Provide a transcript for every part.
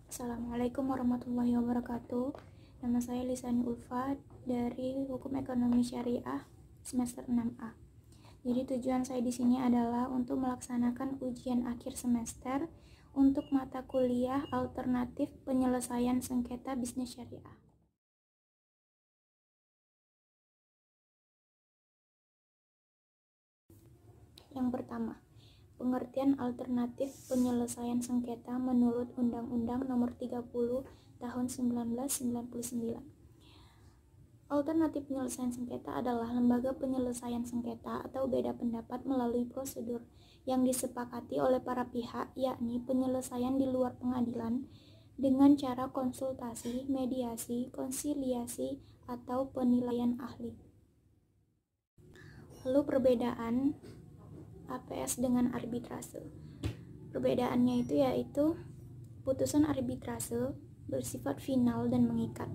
Assalamualaikum warahmatullahi wabarakatuh. Nama saya Lisani Ulfa dari Hukum Ekonomi Syariah semester 6A. Jadi tujuan saya di sini adalah untuk melaksanakan ujian akhir semester untuk mata kuliah alternatif penyelesaian sengketa bisnis syariah. Yang pertama, pengertian alternatif penyelesaian sengketa menurut Undang-Undang Nomor 30 Tahun 1999. Alternatif penyelesaian sengketa adalah lembaga penyelesaian sengketa atau beda pendapat melalui prosedur yang disepakati oleh para pihak, yakni penyelesaian di luar pengadilan dengan cara konsultasi, mediasi, konsiliasi, atau penilaian ahli. Lalu perbedaan APS dengan arbitrase. Perbedaannya yaitu putusan arbitrase bersifat final dan mengikat,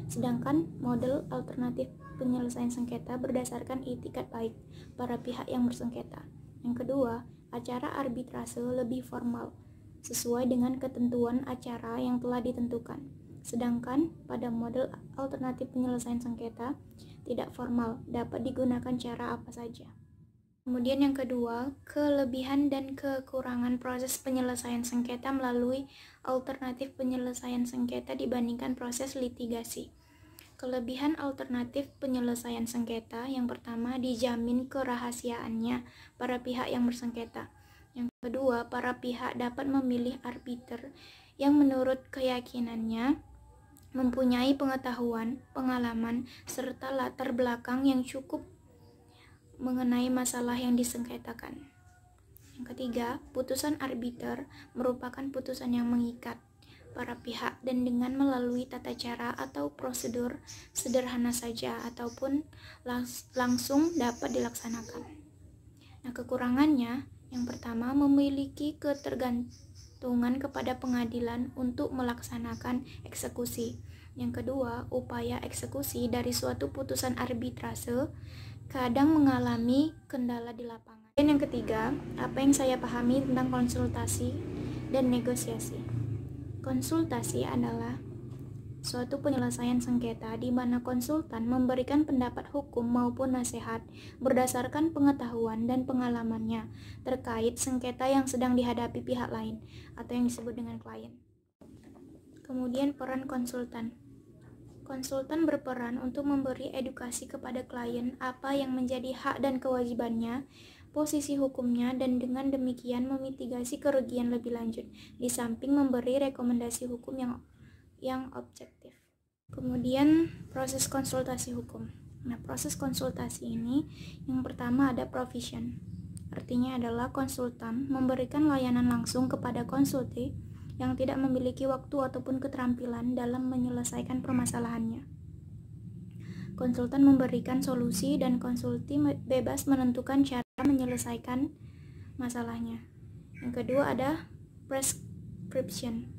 sedangkan model alternatif penyelesaian sengketa berdasarkan itikat baik para pihak yang bersengketa. Yang kedua, acara arbitrase lebih formal, sesuai dengan ketentuan acara yang telah ditentukan, sedangkan pada model alternatif penyelesaian sengketa tidak formal, dapat digunakan cara apa saja. Kemudian yang kedua, kelebihan dan kekurangan proses penyelesaian sengketa melalui alternatif penyelesaian sengketa dibandingkan proses litigasi. Kelebihan alternatif penyelesaian sengketa yang pertama, dijamin kerahasiaannya para pihak yang bersengketa. Yang kedua, para pihak dapat memilih arbiter yang menurut keyakinannya mempunyai pengetahuan, pengalaman, serta latar belakang yang cukup mengenai masalah yang disengketakan. Yang ketiga, putusan arbiter merupakan putusan yang mengikat para pihak dan dengan melalui tata cara atau prosedur sederhana saja ataupun langsung dapat dilaksanakan. Nah, kekurangannya yang pertama, memiliki ketergantungan kepada pengadilan untuk melaksanakan eksekusi. Yang kedua, upaya eksekusi dari suatu putusan arbitrase kadang mengalami kendala di lapangan. Dan yang ketiga, apa yang saya pahami tentang konsultasi dan negosiasi. Konsultasi adalah suatu penyelesaian sengketa di mana konsultan memberikan pendapat hukum maupun nasihat berdasarkan pengetahuan dan pengalamannya terkait sengketa yang sedang dihadapi pihak lain atau yang disebut dengan klien. Kemudian peran konsultan. Konsultan berperan untuk memberi edukasi kepada klien apa yang menjadi hak dan kewajibannya, posisi hukumnya, dan dengan demikian memitigasi kerugian lebih lanjut, di samping memberi rekomendasi hukum yang objektif. Kemudian proses konsultasi hukum. Nah, proses konsultasi ini yang pertama ada provision. Artinya adalah konsultan memberikan layanan langsung kepada konsulti yang tidak memiliki waktu ataupun keterampilan dalam menyelesaikan permasalahannya. Konsultan memberikan solusi dan konsulti bebas menentukan cara menyelesaikan masalahnya. Yang kedua ada prescription.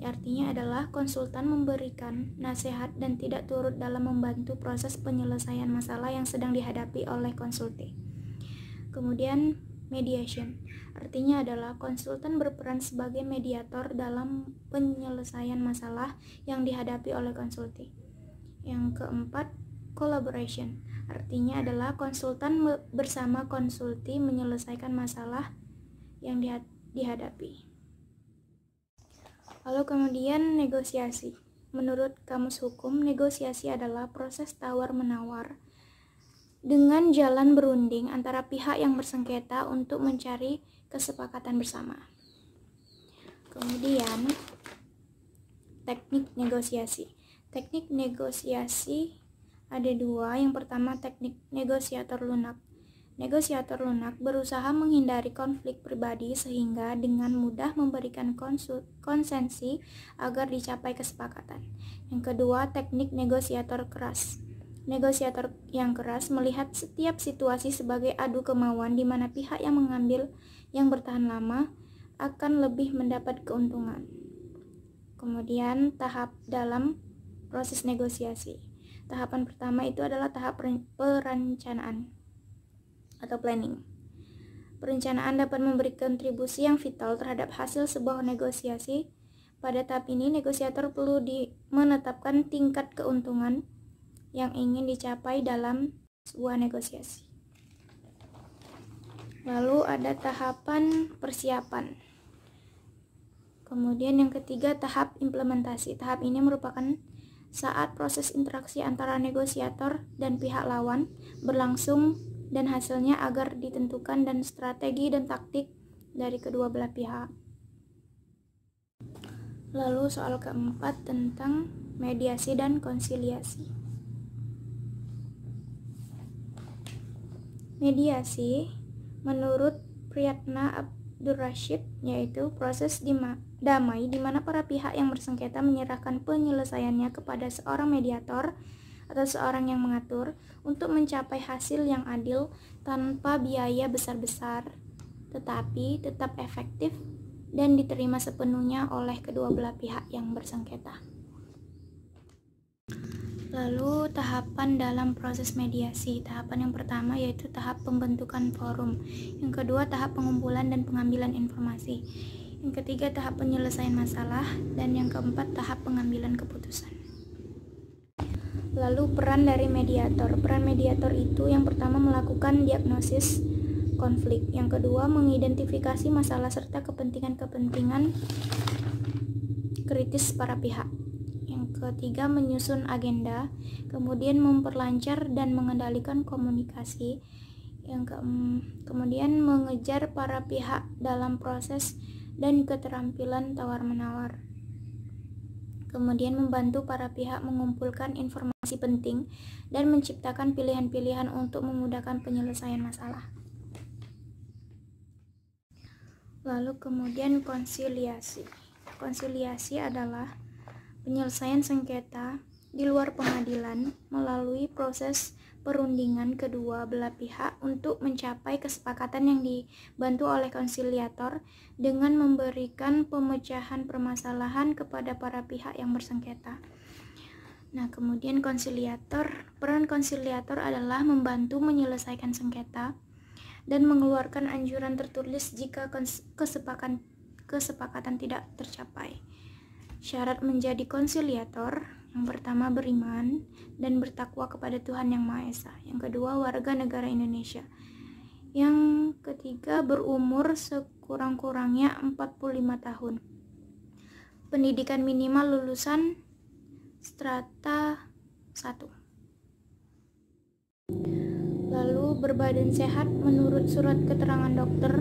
Artinya adalah konsultan memberikan nasihat dan tidak turut dalam membantu proses penyelesaian masalah yang sedang dihadapi oleh konsulti. Kemudian mediation. Artinya adalah konsultan berperan sebagai mediator dalam penyelesaian masalah yang dihadapi oleh konsulti. Yang keempat, collaboration. Artinya adalah konsultan bersama konsulti menyelesaikan masalah yang dihadapi. Lalu kemudian negosiasi. Menurut Kamus Hukum, negosiasi adalah proses tawar-menawar dengan jalan berunding antara pihak yang bersengketa untuk mencari kesepakatan bersama. Kemudian, teknik negosiasi. Teknik negosiasi ada dua. Yang pertama, teknik negosiator lunak. Negosiator lunak berusaha menghindari konflik pribadi sehingga dengan mudah memberikan konsensi agar dicapai kesepakatan. Yang kedua, teknik negosiator keras. Negosiator yang keras melihat setiap situasi sebagai adu kemauan di mana pihak yang mengambil yang bertahan lama akan lebih mendapat keuntungan. Kemudian tahap dalam proses negosiasi. Tahapan pertama itu adalah tahap perencanaan atau planning. Perencanaan dapat memberi kontribusi yang vital terhadap hasil sebuah negosiasi. Pada tahap ini, negosiator perlu menetapkan tingkat keuntungan yang ingin dicapai dalam sebuah negosiasi. Lalu ada tahapan persiapan. Kemudian yang ketiga, tahap implementasi. Tahap ini merupakan saat proses interaksi antara negosiator dan pihak lawan berlangsung dan hasilnya agar ditentukan dan strategi dan taktik dari kedua belah pihak. Lalu soal keempat tentang mediasi dan konsiliasi. Mediasi menurut Priyatna Abdur Rashid yaitu proses damai di mana para pihak yang bersengketa menyerahkan penyelesaiannya kepada seorang mediator atau seorang yang mengatur untuk mencapai hasil yang adil tanpa biaya besar-besar, tetapi tetap efektif dan diterima sepenuhnya oleh kedua belah pihak yang bersengketa. Lalu tahapan dalam proses mediasi. Tahapan yang pertama yaitu tahap pembentukan forum. Yang kedua tahap pengumpulan dan pengambilan informasi. Yang ketiga tahap penyelesaian masalah. Dan yang keempat tahap pengambilan keputusan. Lalu peran dari mediator. Peran mediator itu yang pertama melakukan diagnosis konflik. Yang kedua mengidentifikasi masalah serta kepentingan-kepentingan kritis para pihak. Yang ketiga menyusun agenda, kemudian memperlancar dan mengendalikan komunikasi. Kemudian mengejar para pihak dalam proses dan keterampilan tawar-menawar. Kemudian membantu para pihak mengumpulkan informasi penting dan menciptakan pilihan-pilihan untuk memudahkan penyelesaian masalah. Lalu kemudian konsiliasi. Konsiliasi adalah penyelesaian sengketa di luar pengadilan melalui proses perundingan kedua belah pihak untuk mencapai kesepakatan yang dibantu oleh konsiliator dengan memberikan pemecahan permasalahan kepada para pihak yang bersengketa. Nah, kemudian peran konsiliator adalah membantu menyelesaikan sengketa dan mengeluarkan anjuran tertulis jika kesepakatan tidak tercapai. Syarat menjadi konsiliator, yang pertama beriman dan bertakwa kepada Tuhan Yang Maha Esa. Yang kedua warga negara Indonesia. Yang ketiga berumur sekurang-kurangnya 45 tahun. Pendidikan minimal lulusan strata 1. Lalu berbadan sehat menurut surat keterangan dokter,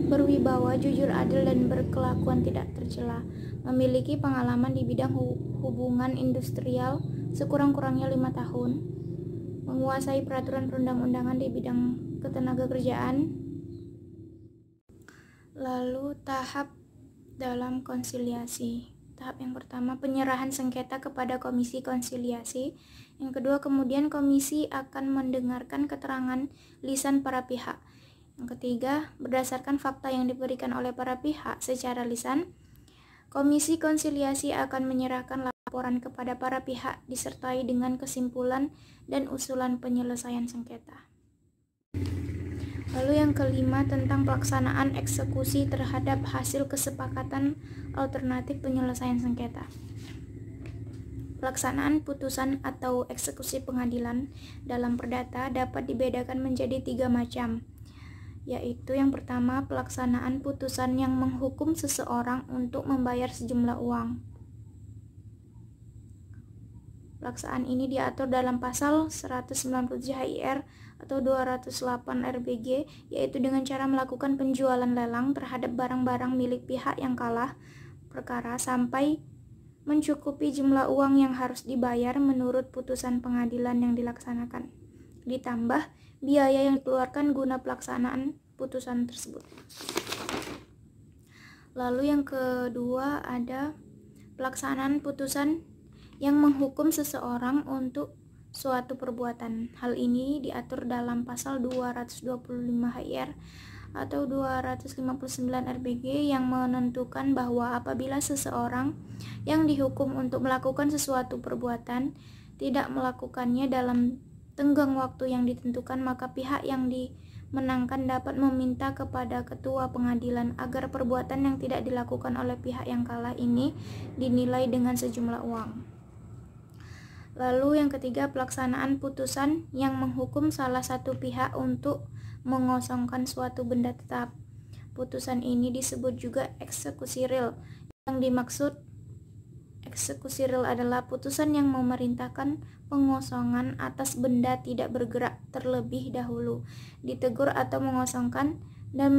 berwibawa, jujur, adil, dan berkelakuan tidak tercela, memiliki pengalaman di bidang hubungan industrial sekurang-kurangnya 5 tahun, menguasai peraturan perundang-undangan di bidang ketenagakerjaan. Lalu tahap dalam konsiliasi. Tahap yang pertama penyerahan sengketa kepada komisi konsiliasi. Yang kedua kemudian komisi akan mendengarkan keterangan lisan para pihak. Yang ketiga berdasarkan fakta yang diberikan oleh para pihak secara lisan, komisi konsiliasi akan menyerahkan laporan kepada para pihak disertai dengan kesimpulan dan usulan penyelesaian sengketa. Lalu yang kelima tentang pelaksanaan eksekusi terhadap hasil kesepakatan alternatif penyelesaian sengketa. Pelaksanaan putusan atau eksekusi pengadilan dalam perdata dapat dibedakan menjadi 3 macam, yaitu yang pertama pelaksanaan putusan yang menghukum seseorang untuk membayar sejumlah uang. Pelaksanaan ini diatur dalam pasal 197 HIR atau 208 RBG, yaitu dengan cara melakukan penjualan lelang terhadap barang-barang milik pihak yang kalah perkara sampai mencukupi jumlah uang yang harus dibayar menurut putusan pengadilan yang dilaksanakan, ditambah biaya yang dikeluarkan guna pelaksanaan putusan tersebut. Lalu yang kedua ada pelaksanaan putusan yang menghukum seseorang untuk suatu perbuatan. Hal ini diatur dalam pasal 225 HIR atau 259 RBG yang menentukan bahwa apabila seseorang yang dihukum untuk melakukan sesuatu perbuatan tidak melakukannya dalam tenggang waktu yang ditentukan, maka pihak yang menangkan dapat meminta kepada ketua pengadilan agar perbuatan yang tidak dilakukan oleh pihak yang kalah ini dinilai dengan sejumlah uang. Lalu yang ketiga, pelaksanaan putusan yang menghukum salah satu pihak untuk mengosongkan suatu benda tetap. Putusan ini disebut juga eksekusi real. Yang dimaksud eksekusi real adalah putusan yang memerintahkan pengosongan atas benda tidak bergerak terlebih dahulu, ditegur atau mengosongkan dan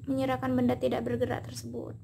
menyerahkan benda tidak bergerak tersebut.